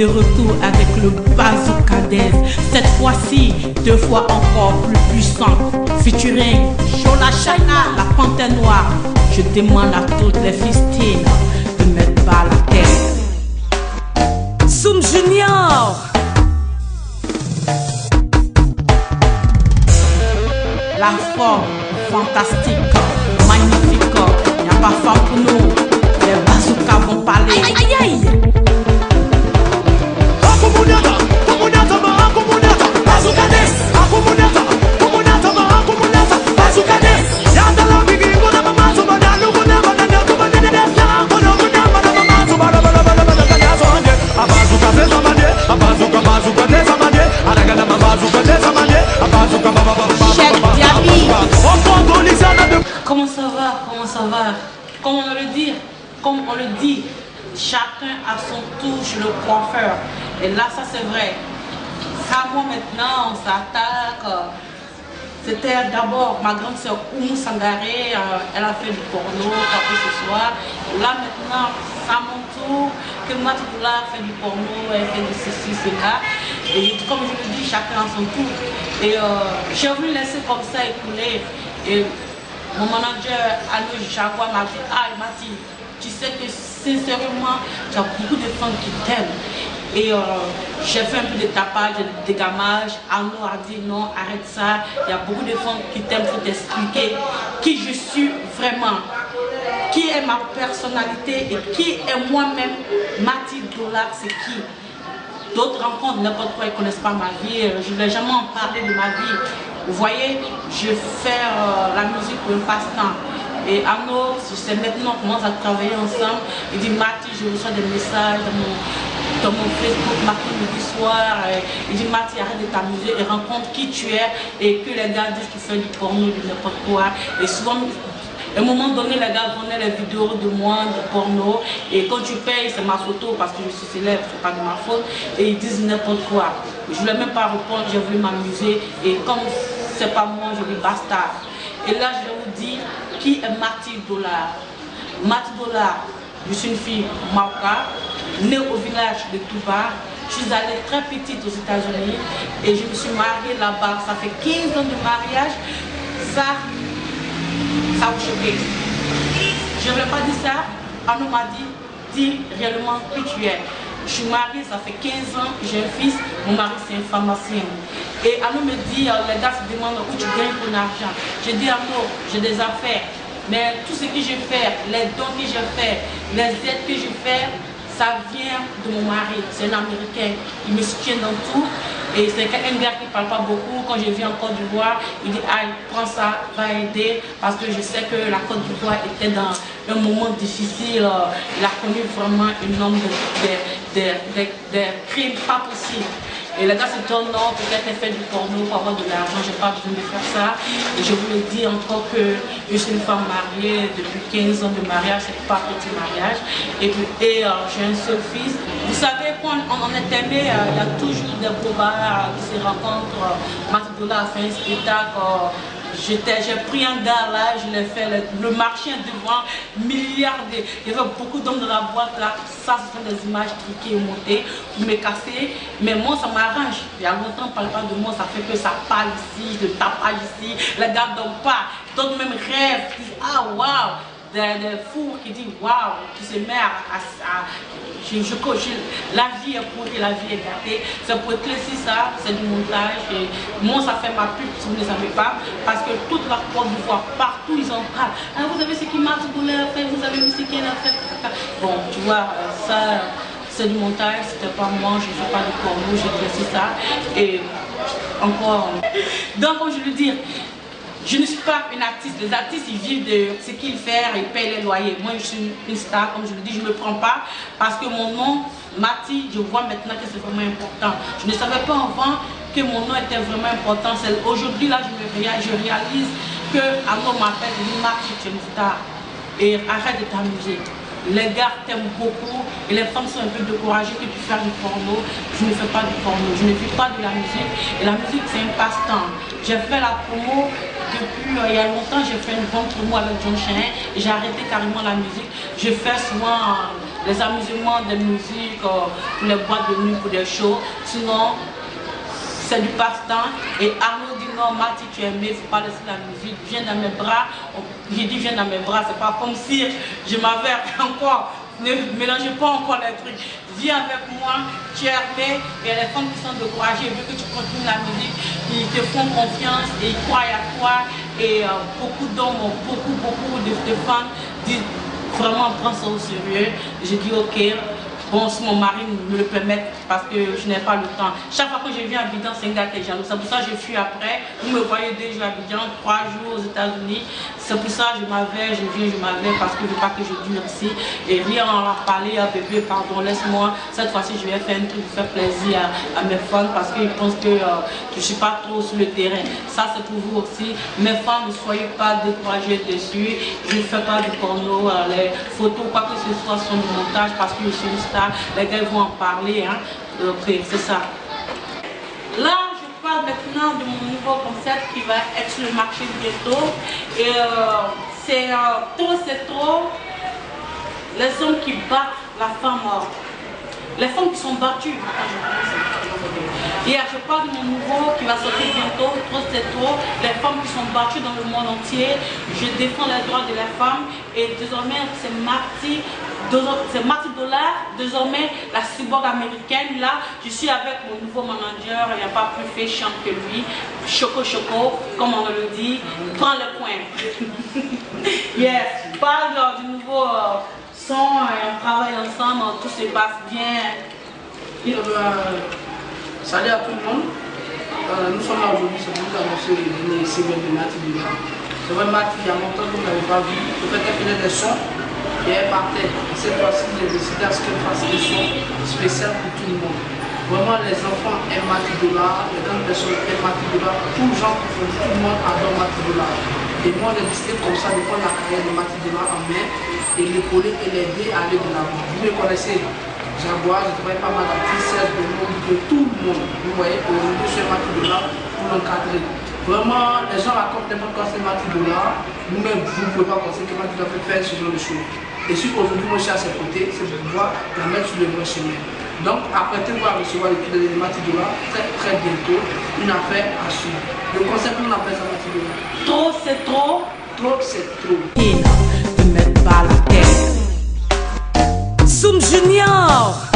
de retour avec le Bazooka Dev. Cette fois-ci, 2 fois encore plus puissant. Featuring Shola China, la panthère noire. Je demande à toutes les fistines de mettre bas la tête. Soum Junior. La forme fantastique, magnifique. Il n'y a pas femme pour nous. Les bazookas vont parler. Aïe aïe aïe. Comment ça va? Comment ça va? Comme on le dit, chacun a son touche, le coiffeur. Et là, ça c'est vrai. Ça, moi maintenant, on s'attaque. C'était d'abord ma grande soeur Oumou Sangaré, elle a fait du porno, tapé ce soir. Là maintenant, c'est à mon tour que Matibula fait du porno, elle fait de ceci, cela. Et comme je le dis, chacun a son tour. Et j'ai voulu laisser comme ça écouler. Et mon manager, Allo Jaguar, m'a dit, ah, Mati, tu sais que sincèrement, tu as beaucoup de fans qui t'aiment. Et j'ai fait un peu de tapage, de dégamage. Arnaud a dit non, arrête ça. Il y a beaucoup de fans qui t'aiment, il faut t'expliquer qui je suis vraiment, qui est ma personnalité et qui est moi-même. Mati Dollar, c'est qui? D'autres rencontres, n'importe quoi, ils ne connaissent pas ma vie. Je ne vais jamais en parler de ma vie. Vous voyez, je fais la musique pour un passe-temps. Et Arnaud, c'est maintenant qu'on commence à travailler ensemble. Il dit, Mati, je reçois des messages dans mon Facebook, Mati, midi soir. Il dit, Mati, arrête de t'amuser et rencontre qui tu es. Et que les gars disent que tu fais du porno, de n'importe quoi. Et souvent, à un moment donné, les gars prenaient les vidéos de moi, de porno. Et quand tu payes, c'est ma photo parce que je suis célèbre, c'est pas de ma faute. Et ils disent n'importe quoi. Je voulais même pas répondre, j'ai voulu m'amuser. Et comme c'est pas moi, je dis basta. Et là, je vais vous dire qui est Mati Dollar. Mati Dollar, je suis une fille Mauka, née au village de Touba. Je suis allée très petite aux États-Unis et je me suis mariée là-bas. Ça fait 15 ans de mariage. Ça vous choque. Je ne vais pas dire ça. Arnaud m'a dit, dis réellement qui tu es. Je suis mariée, ça fait 15 ans, j'ai un fils, mon mari c'est un pharmacien. Et Arnaud me dit, les gars se demandent où tu gagnes ton argent. Je dis Arnaud, j'ai des affaires, mais tout ce que je fais, les dons que je fais, les aides que je fais, ça vient de mon mari, c'est un Américain, il me soutient dans tout. Et c'est un gars qui ne parle pas beaucoup. Quand je viens en Côte d'Ivoire, il dit, ah, prends ça, va aider. Parce que je sais que la Côte d'Ivoire était dans un moment difficile. Il a connu vraiment un nombre de crimes pas possibles. Et les gars se disent, non, peut-être elle fait du porno pour avoir de l'argent, je n'ai pas besoin de faire ça. Et je vous le dis encore que je suis une femme mariée depuis 15 ans de mariage, c'est pas un petit mariage. Et j'ai un seul fils. Vous savez, quand on est aimé, il y a toujours des bobards qui se rencontrent. Mati Dollar a fait un spectacle. J'ai pris un gars là, je l'ai fait, le marché devant, milliards de... Il y avait beaucoup d'hommes dans la boîte là, ça ce sont des images truquées et montées, pour me casser. Mais moi ça m'arrange, il y a longtemps on ne parle pas de moi, ça fait que ça parle ici, le tapage ici, les gars ne dorment pas, d'autres même rêvent, ils disent ah waouh, des fous qui disent waouh, qui se met la vie est pourrie, la vie est gâtée. C'est pour éclaircir ça, c'est du montage. Et moi, ça fait ma pub si vous ne savez pas. Parce que toute la Côte d'Ivoire, partout, ils en parlent. Ah, vous avez ce qui m'a fait, vous avez vu ce qu'il a fait. Bon, tu vois, ça, c'est du montage. C'était pas moi, je ne fais pas de porno, j'éclaircis ça. Et encore. Donc, comme je veux dire, je ne suis pas une artiste. Les artistes, ils vivent de ce qu'ils font, ils payent les loyers. Moi, je suis une star, comme je le dis, je ne me prends pas parce que mon nom, Mati, je vois maintenant que c'est vraiment important. Je ne savais pas avant que mon nom était vraiment important. Aujourd'hui, là, je réalise que Arnaud m'appelle, il dit Mati, tu es une star. Et arrête de t'amuser. Les gars t'aiment beaucoup et les femmes sont un peu découragées que tu fasses du porno. Je ne fais pas du porno, je ne vis pas de la musique. Et la musique, c'est un passe-temps. J'ai fait la promo depuis il y a longtemps, j'ai fait une bonne promo avec John Chien et j'ai arrêté carrément la musique. Je fais souvent les amusements de musique, pour les boîtes de nuit, pour des shows. Sinon, c'est du passe-temps. Et Arnaud dit non, Mati, tu es aimé, il ne faut pas laisser la musique. Viens dans mes bras. J'ai dit viens dans mes bras, c'est pas comme si je m'avais encore. Ne mélangez pas encore les trucs. Viens avec moi, tu es armé. Il y a les femmes qui sont découragées, vu que tu continues la musique, ils te font confiance et ils croient à toi. Et beaucoup d'hommes, beaucoup de femmes disent vraiment prends ça au sérieux. J'ai dit ok. Bon, si mon mari me le permet, parce que je n'ai pas le temps. Chaque fois que je viens à Abidjan, c'est un gars qui est jaloux. C'est pour ça que je fuis après. Vous me voyez 2 jours à Abidjan, 3 jours aux États-Unis. C'est pour ça que je m'avais, je viens, je m'avais, parce que je ne veux pas que je dure ici. Et rien en leur parler, bébé, pardon, laisse-moi. Cette fois-ci, je vais faire un truc, faire plaisir à mes fans, parce qu'ils pensent que je ne suis pas trop sur le terrain. Ça, c'est pour vous aussi. Mes fans, ne soyez pas découragés dessus. Je ne fais pas du porno, les photos, quoi que ce soit, sont du montage, parce que je suis une star. Les gars vont en parler, hein. Ok, c'est ça. Là, je parle maintenant de mon nouveau concept qui va être sur le marché bientôt. Et c'est trop. Les hommes qui battent la femme, les femmes qui sont battues. Hier, je parle de mon nouveau qui va sortir bientôt, trop c'est trop. Les femmes qui sont battues dans le monde entier. Je défends les droits de la femme et désormais c'est Marty Dollar, désormais la cyborg américaine. Là, je suis avec mon nouveau manager, il n'y a pas plus fashion que lui. Choco Choco, comme on le dit, prends le point. Yes, parle du nouveau son, on travaille ensemble, tout se passe bien. Salut à tout le monde. Nous sommes là aujourd'hui, c'est pour vous annoncer le dîner civil de Marty Dollar. C'est vrai, Marty, il y a longtemps que vous n'avez pas vu. Peut-être qu'elle faisait des sons et elle partait. Cette fois-ci, j'ai décidé à ce qu'elle fasse des sons spéciaux pour tout le monde. Vraiment, les enfants aiment Marty Dollar, les grandes personnes aiment Marty Dollar, tous les gens tout le monde adore Marty Dollar. Et moi, j'ai décidé comme ça de prendre la carrière de Marty Dollar en main et l'épauler et l'aider à aller de l'avant. Vous me connaissez. Jaguar, je travaille pas mal d'artistes, de tout le monde. Vous voyez, aujourd'hui, je suis Marty Dollar pour l'encadrer. Vraiment, les gens racontent n'importe quoi, c'est Marty Dollar. Vous-même, vous ne pouvez pas penser que Marty Dollar peut faire ce genre de choses. Et si aujourd'hui, moi, je suis à ses côtés, c'est pour pouvoir la mettre sur le bon chemin. Donc, apprêtez-vous à recevoir le prix de Marty Dollar très bientôt. Une affaire à suivre. Le concept, on appelle ça Marty Dollar. Trop, c'est trop. Trop, c'est trop. De mettre pas la tête. Soum Junior.